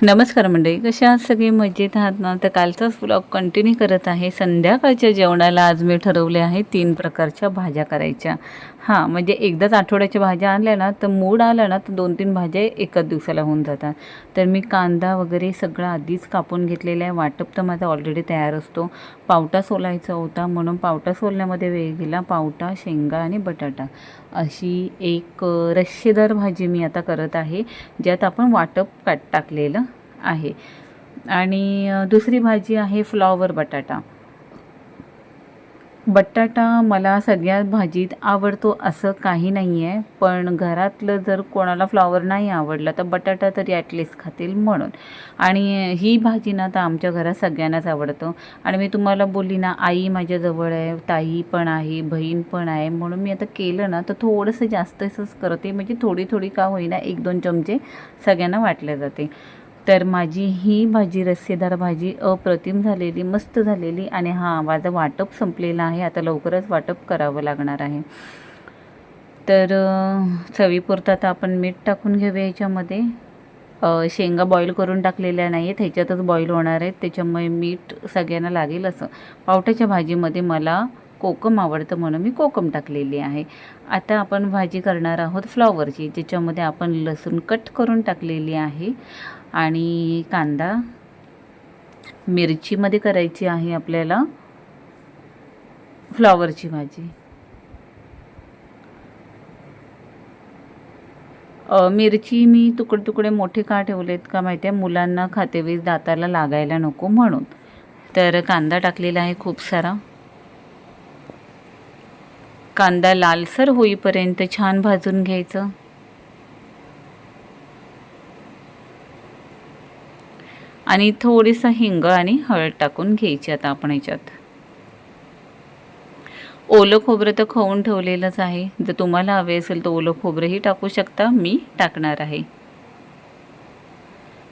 नमस्कार मंडळी, कशा आहात सगळे? मजेत आहात ना? तर कालचाच व्लॉग कंटिन्यू करत आहे. संध्याकाळच्या जेवणाला आज मी ठरवले आहे 3 प्रकारच्या भाज्या करायच्या. हां, म्हणजे एकदाच आठवड्याच्या भाज्या आणल्या ना, तर मूड आला ना, तर 2-3 भाज्या एकाच दिवसाला होऊन जातात. तर मी कांदा वगैरे सगळं आधीच कापून घेतलेला आहे. वाटप तर माझा ऑलरेडी तयार असतो. पावटा सोलायचा होता म्हणून पावटा सोलण्यामध्ये वेळ गेला. पावटा, शेंगा आणि बटाटा अशी एक रश्शेदार भाजी मी आता करत आहे, ज्यात आपण वाटप टाकलेलं आहे. आणि दुसरी भाजी आहे फ्लॉवर बटाटा. बटाटा मला सगळ्या भाजीत आवडतो असं काही नाही आहे, पण घरातलं जर कोणाला फ्लॉवर नाही आवडला तर बटाटा तरी ॲटलिस्ट खातील म्हणून. आणि ही भाजी ना तर आमच्या घरात सगळ्यांनाच आवडतं. आणि मी तुम्हाला बोलली ना, आई माझ्याजवळ आहे, ताई पण आहे, बहीण पण आहे, म्हणून मी आता केलं ना तर थोडंसं जास्तच करते, म्हणजे थोडी थोडी का होईना 1-2 चमचे सगळ्यांना वाटले जाते. तर माझी ही भाजी रस्सेदार भाजी अप्रतिम झालेली, मस्त झालेली. आणि हां, माझं वाटप संपलेलं आहे, आता लवकरच वाटप करावं लागणार आहे. तर चवीपुरतं आता आपण मीठ टाकून घेऊया याच्यामध्ये. शेंगा बॉईल करून टाकलेल्या नाही आहेत, ह्याच्यातच बॉईल होणार आहेत, त्याच्यामुळे मीठ सगळ्यांना लागेल असं. पावट्याच्या भाजीमध्ये मला कोकम आवडतं म्हणून मी कोकम टाकलेली आहे. आता आपण भाजी करणार आहोत फ्लॉवरची, ज्याच्यामध्ये आपण लसूण कट करून टाकलेली आहे आणि कांदा, मिरचीमध्ये करायची आहे आपल्याला फ्लॉवरची भाजी. मिरची मी तुकडे मोठे का ठेवलेत का माहिती आहे? मुलांना खातेवेळेस दाताला लागायला नको म्हणून. तर कांदा टाकलेला आहे खूप सारा. कांदा लालसर होईपर्यंत छान भाजून घ्यायचं. आणि थोडीसा हिंग आणि हळद टाकून घ्यायची. आता आपण ह्याच्यात ओलं खोबरं तर खवून ठेवलेलंच आहे, जर तुम्हाला हवे असेल तर ओलं खोबरंही टाकू शकता, मी टाकणार आहे.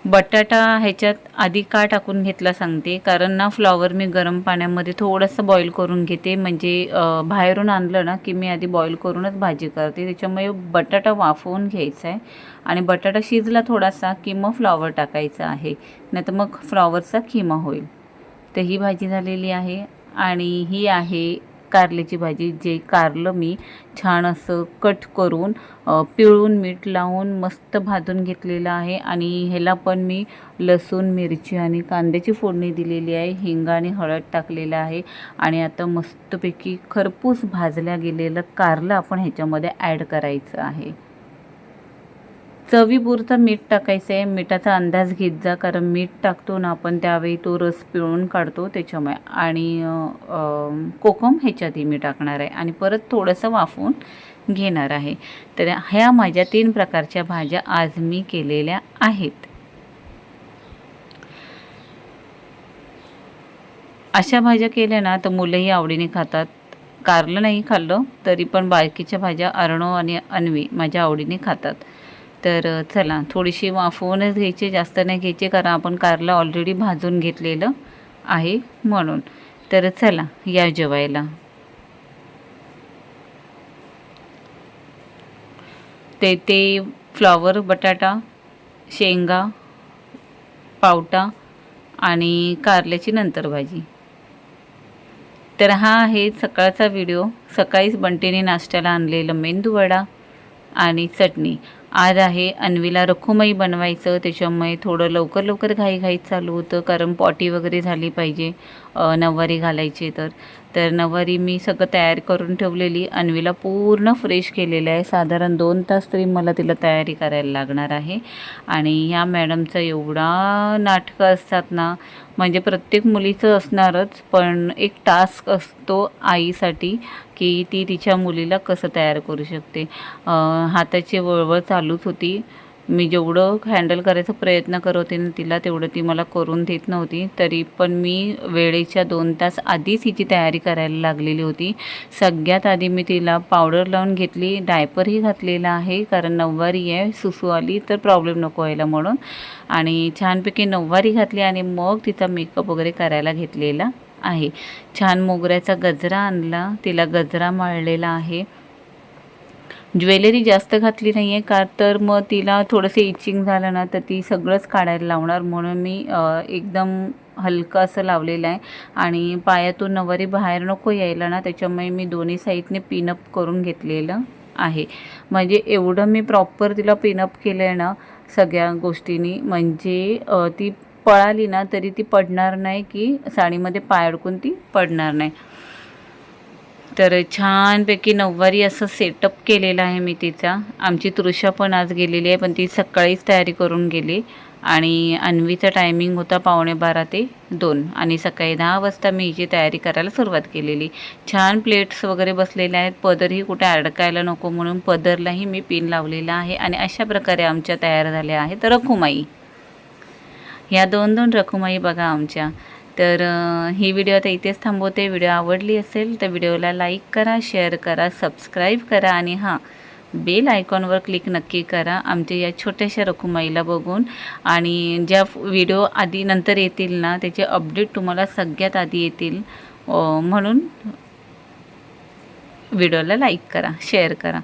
बटाटा ह्याच्यात आधी का टाकून घेतला सांगते, कारण ना फ्लॉवर मी गरम पाण्यामध्ये थोडंसं बॉईल करून घेते, म्हणजे बाहेरून आणलं ना की मी आधी बॉईल करूनच भाजी करते, त्याच्यामुळे बटाटा वाफवून घ्यायचा आहे. आणि बटाटा शिजला थोडासा की मग फ्लॉवर टाकायचं आहे, नाही तर मग फ्लॉवरचा किमा होईल. तर ही भाजी झालेली आहे. आणि ही आहे कारल्याची भाजी. जे कारलं मी छान असं कट करून पिळून मीठ लावून मस्त भाजून घेतलेलं आहे. आणि ह्याला पण मी लसूण, मिरची आणि कांद्याची फोडणी दिलेली आहे, हिंग आणि हळद टाकलेलं आहे. आणि आता मस्तपैकी खरपूस भाजल्या गेलेलं कारलं आपण ह्याच्यामध्ये ॲड करायचं आहे. चवीपुरतं मीठ टाकायचं आहे. मिठाचा अंदाज घेत जा, कारण मीठ टाकतो ना आपण त्यावेळी तो रस पिळून काढतो त्याच्यामुळे. आणि कोकम ह्याच्यातही मी टाकणार आहे आणि परत थोडंसं वाफवून घेणार आहे. तर ह्या माझ्या 3 प्रकारच्या भाज्या आज मी केलेल्या आहेत. अशा भाज्या केल्या ना तर मुलंही आवडीने खातात. कारलं नाही खाल्लं तरी पण बाकीच्या भाज्या अर्णव आणि अन्वी माझ्या आवडीने खातात. तर चला, थोडीशी वाफवूनच घ्यायची, जास्त नाही घ्यायची, कारण आपण कारलं ऑलरेडी भाजून घेतलेलं आहे म्हणून. तर चला या जेवायला. ते फ्लॉवर बटाटा, शेंगा, पावटा आणि कारल्याची नंतर भाजी. तर हा आहे सकाळचा व्हिडिओ. सकाळीच बंटीने नाश्त्याला आणलेलं मेंदूवडा आणि चटणी. आज आहे अन्वीला रखुमाई बनवायचं, त्याच्यामुळे थोडं लवकर घाईघाईत चालू होतं, कारण पॉटी वगैरे झाली पाहिजे नऊवारी घालायची. तर नऊवारी मी सगळं तयार करून ठेवलेली. अन्वीला पूर्ण फ्रेश केलेलं आहे. साधारण 2 तास तरी मला तिला तयारी करायला लागणार आहे. आणि ह्या मॅडमचं एवढा नाटकं असतात ना, म्हणजे प्रत्येक मुलीचं असणारच, पण एक टास्क असतो आईसाठी की ती तिच्या मुलीला कसं तयार करू शकते. हाताची वळवळ चालूच होती. मी जेवढं हँडल करायचा प्रयत्न करत होते ना तिला, तेवढं ती मला करून देत नव्हती. तरी पण मी वेळेच्या 2 तास आधीच हिची तयारी करायला लागलेली होती. सगळ्यात आधी मी तिला पावडर लावून घेतली, डायपरही घातलेला आहे, कारण नऊवारी आहे, सुसू आली तर प्रॉब्लेम नको व्हायला म्हणून. आणि छानपैकी नऊवारी घातली आणि मग तिचा मेकअप वगैरे करायला घेतलेला आहे. छान मोगऱ्याचा गजरा आणला, तिला गजरा माळलेला आहे. ज्वेलरी जास्त घातली नाही आहे का तर मग तिला थोडंसं इचिंग झालं ना तर ती सगळंच काढायला लावणार, म्हणून मी एकदम हलकं असं लावलेलं आहे. आणि पायातून नऊवारी बाहेर नको यायला ना, त्याच्यामुळे मी दोन्ही साईडने पिनअप करून घेतलेलं आहे. म्हणजे एवढं मी प्रॉपर तिला पिनअप केलं आहे ना सगळ्या गोष्टींनी, म्हणजे ती पळाली ना तरी ती पडणार नाही, की साडीमध्ये पाय अडकून ती पडणार नाही. तर छानपैकी नऊवारी असं सेटअप केलेलं आहे मी तिचा. आमची तृषा पण आज गेलेली आहे, पण ती सकाळीच तयारी करून गेली. आणि अन्वीचा टायमिंग होता 11:15 ते 2 आणि सकाळी 10 वाजता मी हिची तयारी करायला सुरुवात केलेली. छान प्लेट्स वगैरे बसलेले आहेत, पदरही कुठे अडकायला नको म्हणून पदरलाही मी पिन लावलेला आहे. आणि अशा प्रकारे आमच्या तयार झाल्या आहेत रखुमाई. ह्या 2-2 रखुमाई बघा आमच्या. तर ही व्हिडिओ आता इथेच थांबवते. व्हिडिओ आवडली असेल तर व्हिडिओला लाईक करा, शेअर करा, सबस्क्राईब करा आणि हां, बेल आयकॉनवर क्लिक नक्की करा आमच्या या छोट्याशा रखुमाईला बघून. आणि ज्या व्हिडिओ आधी नंतर येतील ना त्याचे अपडेट तुम्हाला सगळ्यात आधी येतील, म्हणून व्हिडिओला लाईक करा, शेअर करा.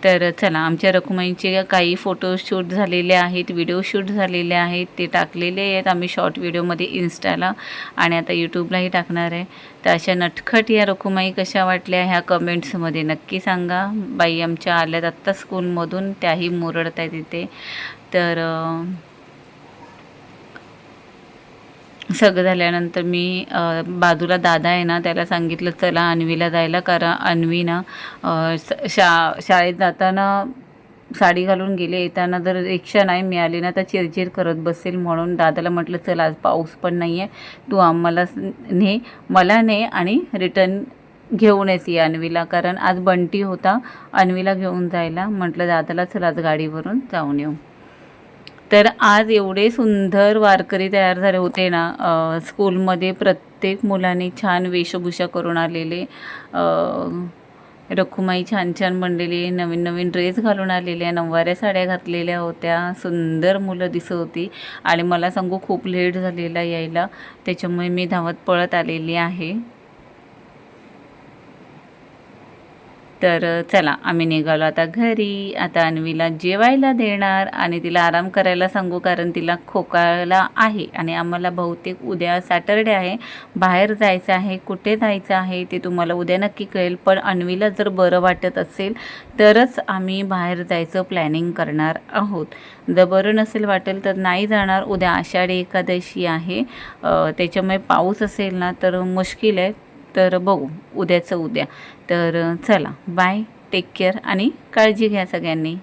तर चला, आमच्या रखुमाईंचे काही फोटोशूट झालेले आहेत, व्हिडिओ शूट झालेले आहेत, ते टाकलेले आहेत आम्ही शॉर्ट व्हिडिओमध्ये इन्स्टाला आणि आता यूट्यूबलाही टाकणार आहे. तर अशा नटखट या रखुमाई कशा वाटल्या ह्या कमेंट्समध्ये नक्की सांगा. बाई आमच्या आल्यात आत्ता स्कूलमधून, त्याही मुरडत आहेत तिथे. तर सगळं झाल्यानंतर मी बाजूला दादा आहे ना त्याला सांगितलं चला अन्वीला जायला, कारण अन्वी ना शाळेत जाताना साडी घालून गेले, येताना जर रिक्षा नाही मिळाली ना तर चिरचिर करत बसेल, म्हणून दादाला म्हटलं चल आज पाऊस पण नाही आहे, तू आम्हाला मला ने आणि रिटर्न घेऊनच ये अन्वीला, कारण आज बंटी होता अन्वीला घेऊन जायला. म्हटलं दादाला चल आज गाडीवरून जाऊन येऊ. तर आज एवढे सुंदर वारकरी तयार झाले होते ना स्कूलमध्ये. प्रत्येक मुलाने छान वेशभूषा करून आलेले, रखुमाई छान छान बनलेली, नवीन नवीन ड्रेस घालून आलेल्या, नऊवाऱ्या साड्या घातलेल्या होत्या, सुंदर मुलं दिसत होती. आणि मला सांगू खूप लेट झालेला यायला, त्याच्यामुळे मी धावत पळत आलेली आहे. तर चला आम्ही निघालो आता घरी. आता अन्वीला जेवायला देणार आणि तिला आराम करायला सांगू, कारण तिला खोकायला आहे. आणि आम्हाला बहुतेक उद्या सॅटरडे आहे, बाहेर जायचं आहे. कुठे जायचं आहे ते तुम्हाला उद्या नक्की कळेल, पण अन्वीला जर बरं वाटत असेल तरच आम्ही बाहेर जायचं प्लॅनिंग करणार आहोत. जर बरं नसेल वाटेल तर नाही जाणार. उद्या आषाढी एकादशी आहे, त्याच्यामुळे पाऊस असेल ना तर मुश्किल आहे. तर बघू उद्याचं उद्या. तर चला बाय, टेक केअर आणि काळजी घ्या सगळ्यांनी.